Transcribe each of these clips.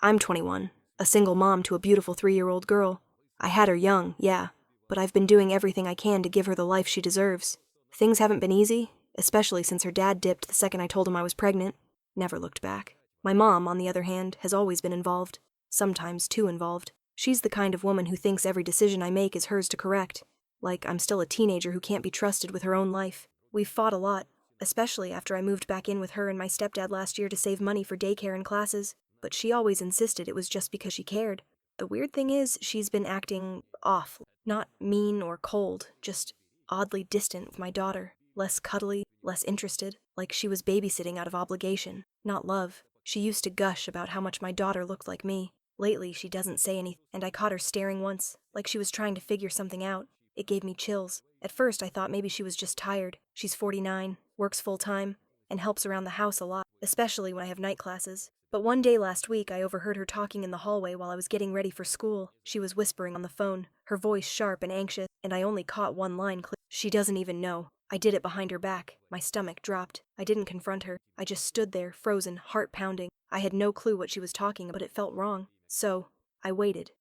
I'm 21, a single mom to a beautiful 3-year-old girl. I had her young, yeah, but I've been doing everything I can to give her the life she deserves. Things haven't been easy, especially since her dad dipped the second I told him I was pregnant. Never looked back. My mom, on the other hand, has always been involved. Sometimes too involved. She's the kind of woman who thinks every decision I make is hers to correct. Like I'm still a teenager who can't be trusted with her own life. We've fought a lot, especially after I moved back in with her and my stepdad last year to save money for daycare and classes. But she always insisted it was just because she cared. The weird thing is, she's been acting off. Not mean or cold, just oddly distant with my daughter. Less cuddly, less interested, like she was babysitting out of obligation, not love. She used to gush about how much my daughter looked like me. Lately, she doesn't say anything, and I caught her staring once, like she was trying to figure something out. It gave me chills. At first, I thought maybe she was just tired. She's 49, works full-time, and helps around the house a lot, especially when I have night classes. But one day last week, I overheard her talking in the hallway while I was getting ready for school. She was whispering on the phone, her voice sharp and anxious, and I only caught one line clear. She doesn't even know. I did it behind her back. My stomach dropped. I didn't confront her. I just stood there, frozen, heart pounding. I had no clue what she was talking about, but it felt wrong. So, I waited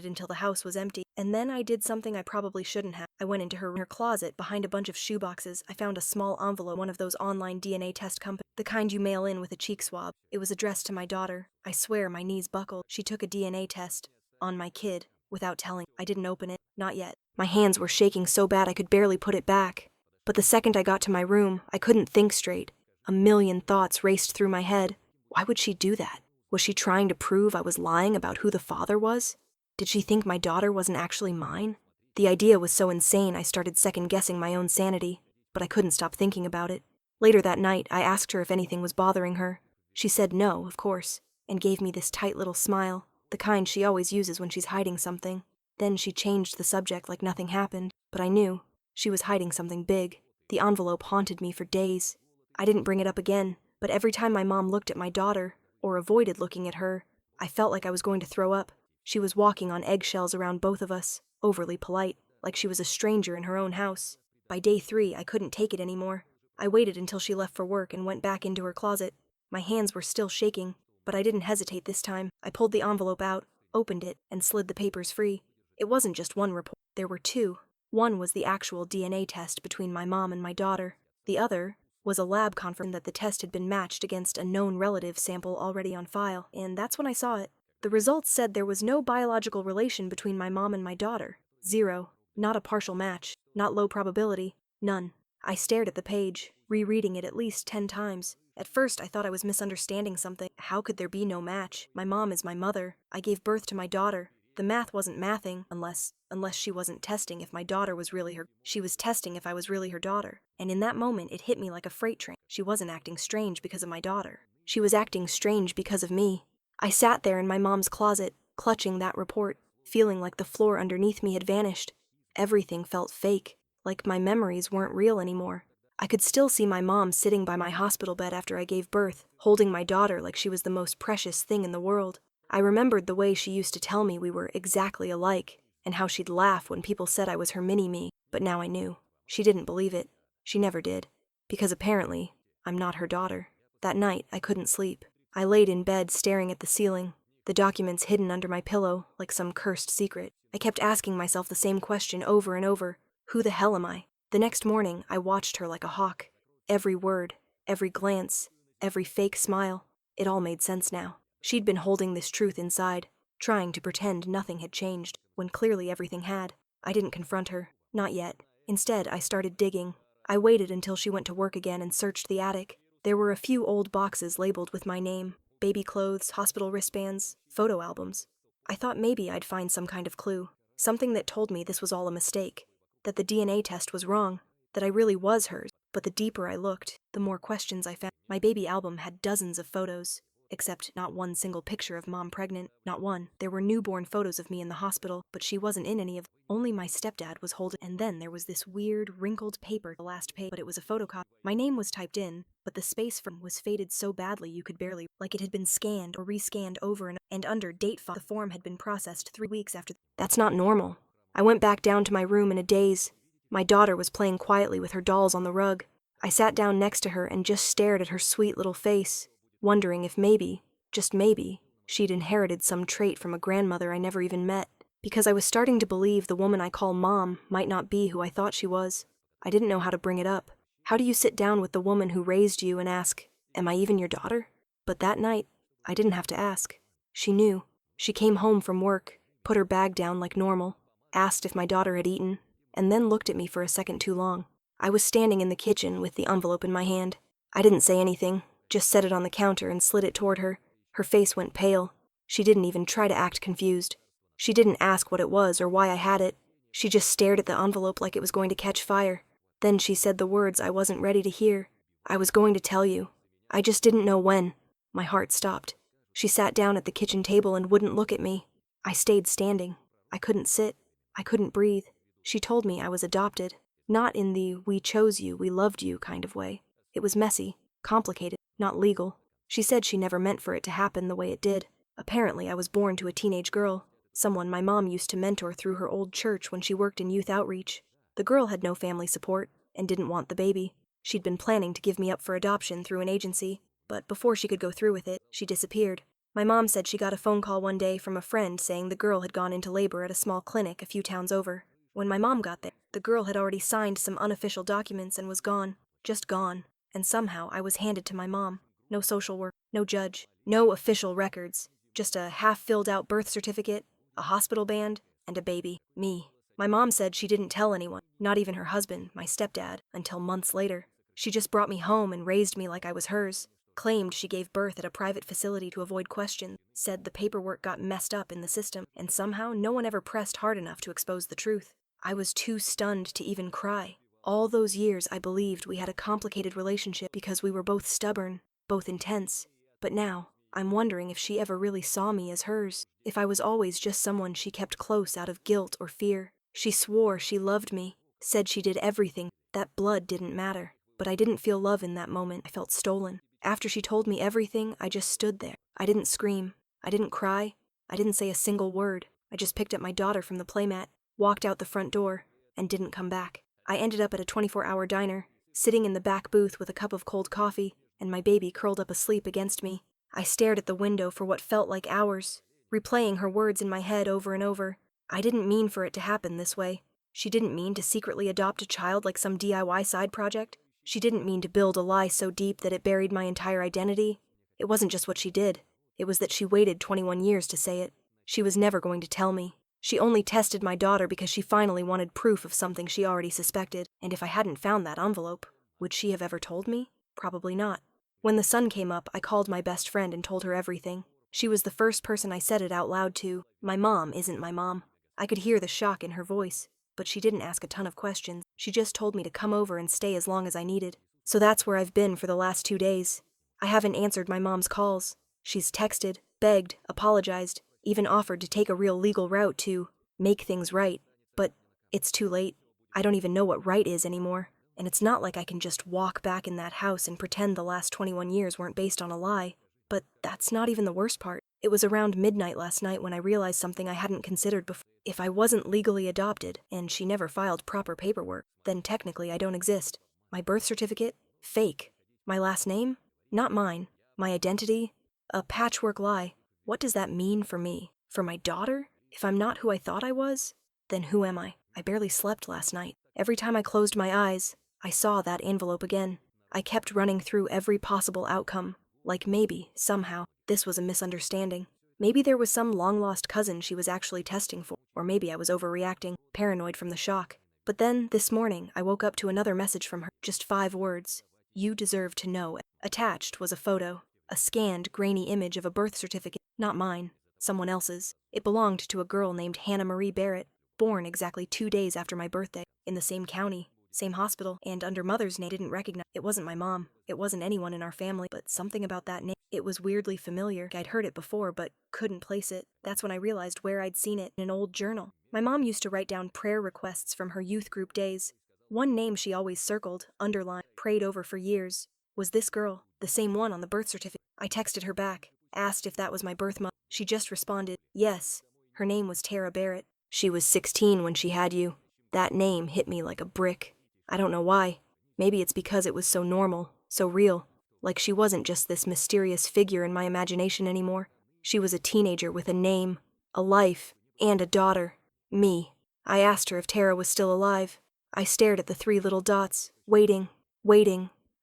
until the house was empty, and then I did something I probably shouldn't have. I went into her closet, behind a bunch of shoeboxes. I found a small envelope, one of those online DNA test companies, the kind you mail in with a cheek swab. It was addressed to my daughter. I swear my knees buckled. She took a DNA test on my kid, without telling. I didn't open it, not yet. My hands were shaking so bad I could barely put it back. But the second I got to my room, I couldn't think straight. A million thoughts raced through my head. Why would she do that? Was she trying to prove I was lying about who the father was? Did she think my daughter wasn't actually mine? The idea was so insane I started second-guessing my own sanity, but I couldn't stop thinking about it. Later that night, I asked her if anything was bothering her. She said no, of course, and gave me this tight little smile, the kind she always uses when she's hiding something. Then she changed the subject like nothing happened, but I knew. She was hiding something big. The envelope haunted me for days. I didn't bring it up again, but every time my mom looked at my daughter, or avoided looking at her, I felt like I was going to throw up. She was walking on eggshells around both of us, overly polite, like she was a stranger in her own house. By day 3, I couldn't take it anymore. I waited until she left for work and went back into her closet. My hands were still shaking, but I didn't hesitate this time. I pulled the envelope out, opened it, and slid the papers free. It wasn't just one report. There were 2. One was the actual DNA test between my mom and my daughter. The other was a lab confirmation that the test had been matched against a known relative sample already on file, and that's when I saw it. The results said there was no biological relation between my mom and my daughter. 0. Not a partial match. Not low probability. None. I stared at the page, rereading it at least 10 times. At first, I thought I was misunderstanding something. How could there be no match? My mom is my mother. I gave birth to my daughter. The math wasn't mathing, unless she wasn't testing if my daughter was really her. She was testing if I was really her daughter. And in that moment, it hit me like a freight train. She wasn't acting strange because of my daughter. She was acting strange because of me. I sat there in my mom's closet, clutching that report, feeling like the floor underneath me had vanished. Everything felt fake, like my memories weren't real anymore. I could still see my mom sitting by my hospital bed after I gave birth, holding my daughter like she was the most precious thing in the world. I remembered the way she used to tell me we were exactly alike, and how she'd laugh when people said I was her mini-me, but now I knew. She didn't believe it. She never did. Because apparently, I'm not her daughter. That night, I couldn't sleep. I laid in bed staring at the ceiling, the documents hidden under my pillow like some cursed secret. I kept asking myself the same question over and over. Who the hell am I? The next morning, I watched her like a hawk. Every word, every glance, every fake smile. It all made sense now. She'd been holding this truth inside, trying to pretend nothing had changed, when clearly everything had. I didn't confront her. Not yet. Instead, I started digging. I waited until she went to work again and searched the attic. There were a few old boxes labeled with my name, baby clothes, hospital wristbands, photo albums. I thought maybe I'd find some kind of clue, something that told me this was all a mistake, that the DNA test was wrong, that I really was hers. But the deeper I looked, the more questions I found. My baby album had dozens of photos, except not one single picture of mom pregnant, not one. There were newborn photos of me in the hospital, but she wasn't in any of them. Only my stepdad was holding, and then there was this weird, wrinkled paper, the last page, but it was a photocopy. My name was typed in, but the space from was faded so badly you could barely, like it had been scanned or rescanned over and under date font. The form had been processed 3 weeks after. That's not normal. I went back down to my room in a daze. My daughter was playing quietly with her dolls on the rug. I sat down next to her and just stared at her sweet little face, wondering if maybe, just maybe, She'd inherited some trait from a grandmother I never even met, because I was starting to believe the woman I call Mom might not be who I thought she was. I didn't know how to bring it up. How do you sit down with the woman who raised you and ask, "Am I even your daughter?" But that night, I didn't have to ask. She knew. She came home from work, put her bag down like normal, asked if my daughter had eaten, and then looked at me for a second too long. I was standing in the kitchen with the envelope in my hand. I didn't say anything, just set it on the counter and slid it toward her. Her face went pale. She didn't even try to act confused. She didn't ask what it was or why I had it. She just stared at the envelope like it was going to catch fire. Then she said the words I wasn't ready to hear. "I was going to tell you. I just didn't know when." My heart stopped. She sat down at the kitchen table and wouldn't look at me. I stayed standing. I couldn't sit. I couldn't breathe. She told me I was adopted. Not in the "we chose you, we loved you" kind of way. It was messy, complicated, not legal. She said she never meant for it to happen the way it did. Apparently, I was born to a teenage girl, someone my mom used to mentor through her old church when she worked in youth outreach. The girl had no family support and didn't want the baby. She'd been planning to give me up for adoption through an agency, but before she could go through with it, she disappeared. My mom said she got a phone call one day from a friend saying the girl had gone into labor at a small clinic a few towns over. When my mom got there, the girl had already signed some unofficial documents and was gone. Just gone. And somehow I was handed to my mom. No social work, no judge, no official records. Just a half-filled-out birth certificate, a hospital band, and a baby. Me. My mom said she didn't tell anyone, not even her husband, my stepdad, until months later. She just brought me home and raised me like I was hers. Claimed she gave birth at a private facility to avoid questions. Said the paperwork got messed up in the system, and somehow no one ever pressed hard enough to expose the truth. I was too stunned to even cry. All those years I believed we had a complicated relationship because we were both stubborn, both intense. But now, I'm wondering if she ever really saw me as hers. If I was always just someone she kept close out of guilt or fear. She swore she loved me, said she did everything, that blood didn't matter. But I didn't feel love in that moment. I felt stolen. After she told me everything, I just stood there. I didn't scream. I didn't cry. I didn't say a single word. I just picked up my daughter from the playmat, walked out the front door, and didn't come back. I ended up at a 24-hour diner, sitting in the back booth with a cup of cold coffee, and my baby curled up asleep against me. I stared at the window for what felt like hours, replaying her words in my head over and over. I didn't mean for it to happen this way. She didn't mean to secretly adopt a child like some DIY side project. She didn't mean to build a lie so deep that it buried my entire identity. It wasn't just what she did. It was that she waited 21 years to say it. She was never going to tell me. She only tested my daughter because she finally wanted proof of something she already suspected. And if I hadn't found that envelope, would she have ever told me? Probably not. When the sun came up, I called my best friend and told her everything. She was the first person I said it out loud to. My mom isn't my mom. I could hear the shock in her voice. But she didn't ask a ton of questions. She just told me to come over and stay as long as I needed. So that's where I've been for the last 2 days. I haven't answered my mom's calls. She's texted, begged, apologized, even offered to take a real legal route to make things right. But it's too late. I don't even know what right is anymore. And it's not like I can just walk back in that house and pretend the last 21 years weren't based on a lie. But that's not even the worst part. It was around midnight last night when I realized something I hadn't considered before. If I wasn't legally adopted, and she never filed proper paperwork, then technically I don't exist. My birth certificate? Fake. My last name? Not mine. My identity? A patchwork lie. What does that mean for me? For my daughter? If I'm not who I thought I was, then who am I? I barely slept last night. Every time I closed my eyes, I saw that envelope again. I kept running through every possible outcome. Like maybe, somehow, this was a misunderstanding. Maybe there was some long-lost cousin she was actually testing for, or maybe I was overreacting, paranoid from the shock. But then, this morning, I woke up to another message from her, just 5 words. "You deserve to know." Attached was a photo, a scanned, grainy image of a birth certificate, not mine, someone else's. It belonged to a girl named Hannah Marie Barrett, born exactly 2 days after my birthday, in the same county, same hospital, and under mother's name. Didn't recognize. It wasn't my mom. It wasn't anyone in our family, but something about that name. It was weirdly familiar. I'd heard it before, but couldn't place it. That's when I realized where I'd seen it, in an old journal. My mom used to write down prayer requests from her youth group days. One name she always circled, underlined, prayed over for years, was this girl, the same one on the birth certificate. I texted her back, asked if that was my birth mother. She just responded, yes. Her name was Tara Barrett. She was 16 when she had you. That name hit me like a brick. I don't know why. Maybe it's because it was so normal, so real. Like she wasn't just this mysterious figure in my imagination anymore. She was a teenager with a name, a life, and a daughter. Me. I asked her if Tara was still alive. I stared at the 3 little dots, waiting,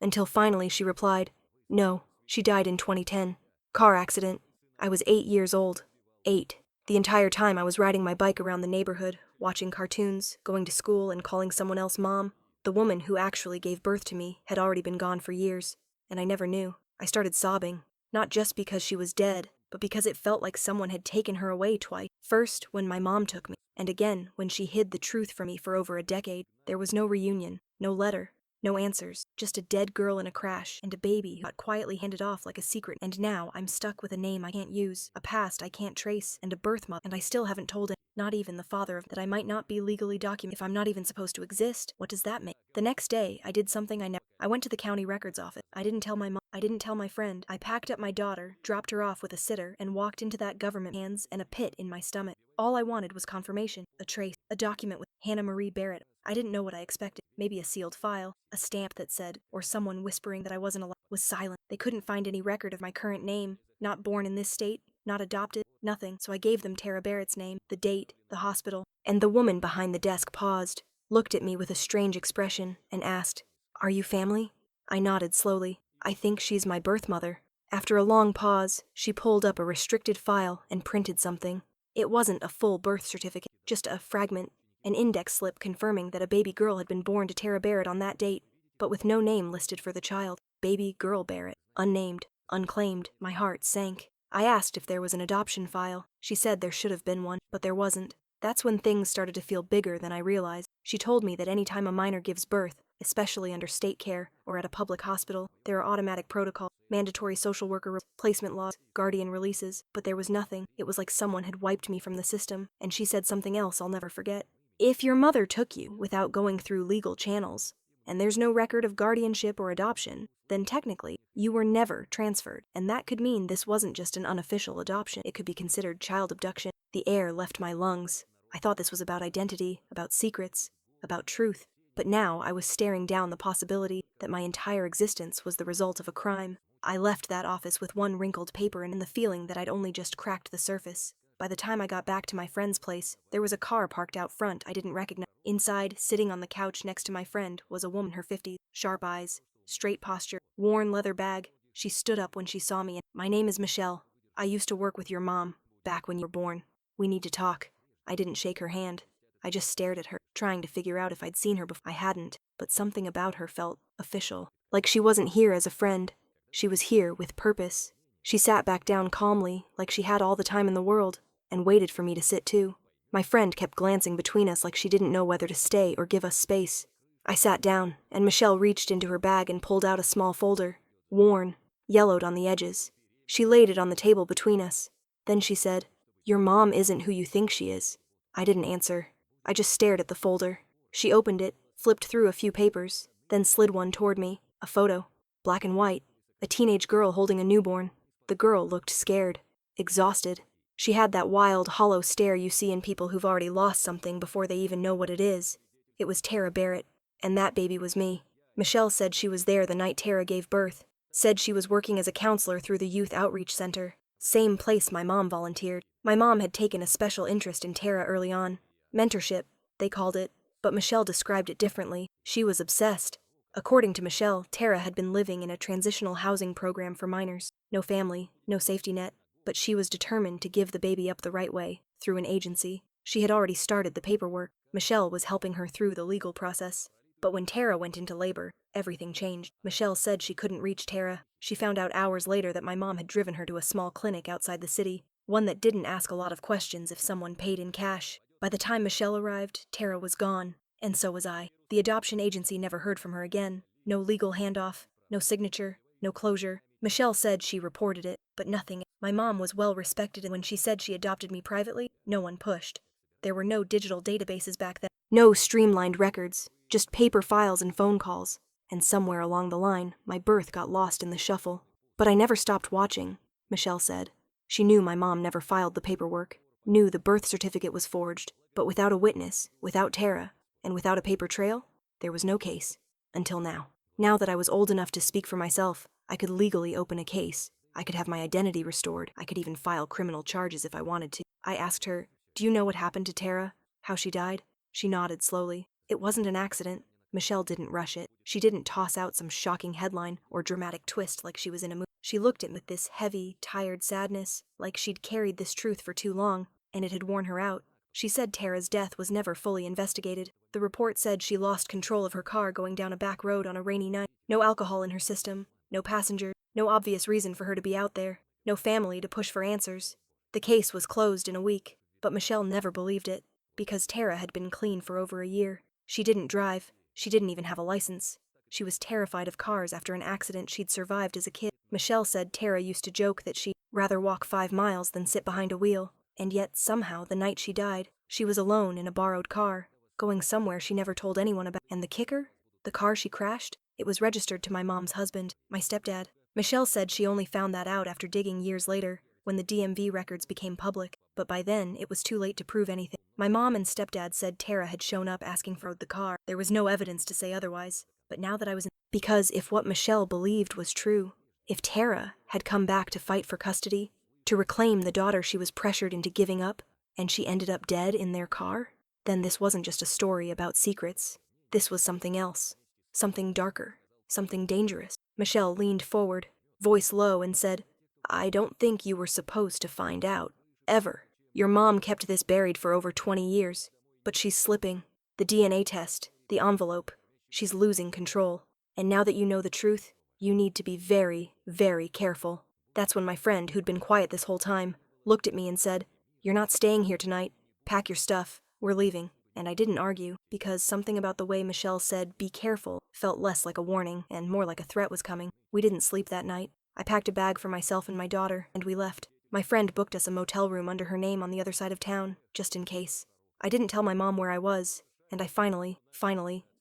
until finally she replied, "No, she died in 2010. Car accident. I was 8 years old. 8. The entire time I was riding my bike around the neighborhood, watching cartoons, going to school, and calling someone else mom. The woman who actually gave birth to me had already been gone for years, and I never knew. I started sobbing, not just because she was dead, but because it felt like someone had taken her away twice. First, when my mom took me, and again when she hid the truth from me for over a decade. There was no reunion, no letter, no answers, just a dead girl in a crash, and a baby who got quietly handed off like a secret. And now I'm stuck with a name I can't use, a past I can't trace, and a birth mother, and I still haven't told him, not even the father of that I might not be legally documented. If I'm not even supposed to exist, what does that make? The next day, I did something I went to the county records office. I didn't tell my mom. I didn't tell my friend. I packed up my daughter, dropped her off with a sitter, and walked into that government hands and a pit in my stomach. All I wanted was confirmation, a trace, a document with Hannah Marie Barrett. I didn't know what I expected. Maybe a sealed file, a stamp that said, or someone whispering that I wasn't alive. Was silent. They couldn't find any record of my current name. Not born in this state, not adopted, nothing. So I gave them Tara Barrett's name, the date, the hospital. And the woman behind the desk paused, looked at me with a strange expression, and asked, "Are you family?" I nodded slowly. "I think she's my birth mother." After a long pause, she pulled up a restricted file and printed something. It wasn't a full birth certificate, just a fragment, an index slip confirming that a baby girl had been born to Tara Barrett on that date, but with no name listed for the child. Baby girl Barrett, unnamed, unclaimed. My heart sank. I asked if there was an adoption file. She said there should have been one, but there wasn't. That's when things started to feel bigger than I realized. She told me that any time a minor gives birth, especially under state care or at a public hospital, there are automatic protocols, mandatory social worker placement laws, guardian releases, but there was nothing. It was like someone had wiped me from the system, and she said something else I'll never forget. If your mother took you without going through legal channels, and there's no record of guardianship or adoption, then technically, you were never transferred, and that could mean this wasn't just an unofficial adoption. It could be considered child abduction. The air left my lungs. I thought this was about identity, about secrets, about truth. But now I was staring down the possibility that my entire existence was the result of a crime. I left that office with one wrinkled paper and the feeling that I'd only just cracked the surface. By the time I got back to my friend's place, there was a car parked out front I didn't recognize. Inside, sitting on the couch next to my friend, was a woman in her 50s, sharp eyes, straight posture, worn leather bag. She stood up when she saw me and, "My name is Michelle. I used to work with your mom, back when you were born. We need to talk." I didn't shake her hand. I just stared at her, trying to figure out if I'd seen her before. I hadn't, but something about her felt official. Like she wasn't here as a friend. She was here with purpose. She sat back down calmly, like she had all the time in the world, and waited for me to sit too. My friend kept glancing between us like she didn't know whether to stay or give us space. I sat down, and Michelle reached into her bag and pulled out a small folder, worn, yellowed on the edges. She laid it on the table between us. Then she said, "Your mom isn't who you think she is." I didn't answer. I just stared at the folder. She opened it, flipped through a few papers, then slid one toward me, a photo, black and white, a teenage girl holding a newborn. The girl looked scared, exhausted. She had that wild, hollow stare you see in people who've already lost something before they even know what it is. It was Tara Barrett, and that baby was me. Michelle said she was there the night Tara gave birth, said she was working as a counselor through the Youth Outreach Center, same place my mom volunteered. My mom had taken a special interest in Tara early on. Mentorship, they called it, but Michelle described it differently. She was obsessed. According to Michelle, Tara had been living in a transitional housing program for minors. No family, no safety net, but she was determined to give the baby up the right way, through an agency. She had already started the paperwork. Michelle was helping her through the legal process. But when Tara went into labor, everything changed. Michelle said she couldn't reach Tara. She found out hours later that my mom had driven her to a small clinic outside the city, one that didn't ask a lot of questions if someone paid in cash. By the time Michelle arrived, Tara was gone, and so was I. The adoption agency never heard from her again. No legal handoff, no signature, no closure. Michelle said she reported it, but nothing. My mom was well respected, and when she said she adopted me privately, no one pushed. There were no digital databases back then. No streamlined records, just paper files and phone calls. And somewhere along the line, my birth got lost in the shuffle. But I never stopped watching, Michelle said. She knew my mom never filed the paperwork, knew the birth certificate was forged, but without a witness, without Tara, and without a paper trail, there was no case. Until now. Now that I was old enough to speak for myself, I could legally open a case. I could have my identity restored. I could even file criminal charges if I wanted to. I asked her, "Do you know what happened to Tara? How she died?" She nodded slowly. It wasn't an accident. Michelle didn't rush it. She didn't toss out some shocking headline or dramatic twist like she was in a movie. She looked at me with this heavy, tired sadness, like she'd carried this truth for too long, and it had worn her out. She said Tara's death was never fully investigated. The report said she lost control of her car going down a back road on a rainy night. No alcohol in her system, no passenger, no obvious reason for her to be out there, no family to push for answers. The case was closed in a week, but Michelle never believed it, because Tara had been clean for over a year. She didn't drive. She didn't even have a license. She was terrified of cars after an accident she'd survived as a kid. Michelle said Tara used to joke that she'd rather walk 5 miles than sit behind a wheel, and yet somehow the night she died, she was alone in a borrowed car, going somewhere she never told anyone about. And the kicker? The car she crashed? It was registered to my mom's husband, my stepdad. Michelle said she only found that out after digging years later, when the DMV records became public, but by then it was too late to prove anything. My mom and stepdad said Tara had shown up asking for the car. There was no evidence to say otherwise, but now that I was in... Because if what Michelle believed was true, if Tara had come back to fight for custody, to reclaim the daughter she was pressured into giving up, and she ended up dead in their car, then this wasn't just a story about secrets. This was something else. Something darker. Something dangerous. Michelle leaned forward, voice low, and said, "I don't think you were supposed to find out. Ever. Your mom kept this buried for over 20 years. But she's slipping. The DNA test, the envelope. She's losing control. And now that you know the truth, you need to be very, very careful." That's when my friend, who'd been quiet this whole time, looked at me and said, "You're not staying here tonight. Pack your stuff. We're leaving." And I didn't argue, because something about the way Michelle said, "Be careful," felt less like a warning and more like a threat was coming. We didn't sleep that night. I packed a bag for myself and my daughter, and we left. My friend booked us a motel room under her name on the other side of town, just in case. I didn't tell my mom where I was, and I finally,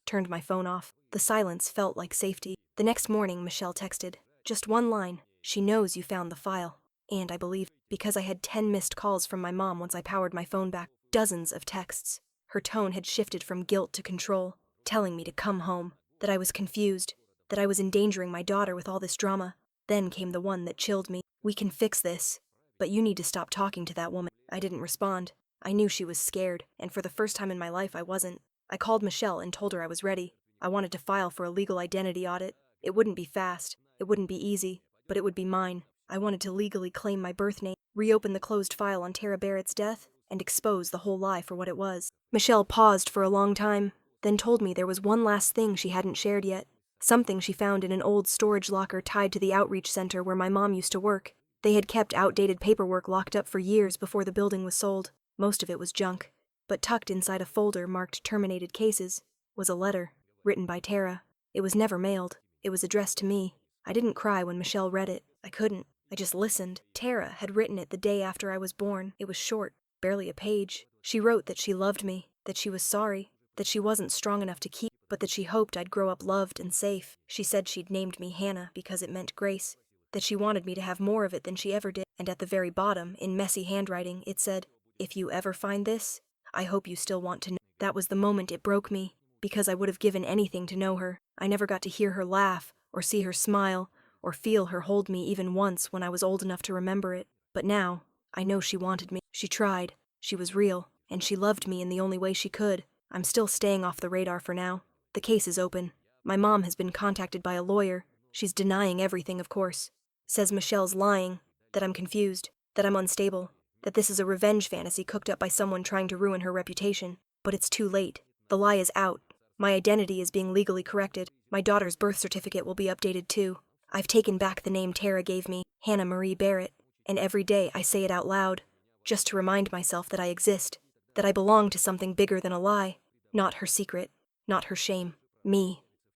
turned my phone off. The silence felt like safety. The next morning, Michelle texted. Just one line. "She knows you found the file." And I believed, because I had 10 missed calls from my mom once I powered my phone back. Dozens of texts. Her tone had shifted from guilt to control, telling me to come home, that I was confused, that I was endangering my daughter with all this drama. Then came the one that chilled me. "We can fix this, but you need to stop talking to that woman." I didn't respond. I knew she was scared, and for the first time in my life I wasn't. I called Michelle and told her I was ready. I wanted to file for a legal identity audit. It wouldn't be fast, it wouldn't be easy, but it would be mine. I wanted to legally claim my birth name, reopen the closed file on Tara Barrett's death, and expose the whole lie for what it was. Michelle paused for a long time, then told me there was one last thing she hadn't shared yet. Something she found in an old storage locker tied to the outreach center where my mom used to work. They had kept outdated paperwork locked up for years before the building was sold. Most of it was junk. But tucked inside a folder marked terminated cases was a letter, written by Tara. It was never mailed. It was addressed to me. I didn't cry when Michelle read it. I couldn't. I just listened. Tara had written it the day after I was born. It was short, barely a page. She wrote that she loved me, that she was sorry, that she wasn't strong enough to keep, but that she hoped I'd grow up loved and safe. She said she'd named me Hannah because it meant grace, that she wanted me to have more of it than she ever did. And at the very bottom, in messy handwriting, it said, "If you ever find this, I hope you still want to know." That was the moment it broke me, because I would have given anything to know her. I never got to hear her laugh, or see her smile, or feel her hold me even once when I was old enough to remember it. But now, I know she wanted me. She tried. She was real, and she loved me in the only way she could. I'm still staying off the radar for now. The case is open. My mom has been contacted by a lawyer. She's denying everything, of course. Says Michelle's lying, that I'm confused, that I'm unstable, that this is a revenge fantasy cooked up by someone trying to ruin her reputation. But it's too late. The lie is out. My identity is being legally corrected. My daughter's birth certificate will be updated too. I've taken back the name Tara gave me, Hannah Marie Barrett, and every day I say it out loud, just to remind myself that I exist, that I belong to something bigger than a lie, not her secret, not her shame, me.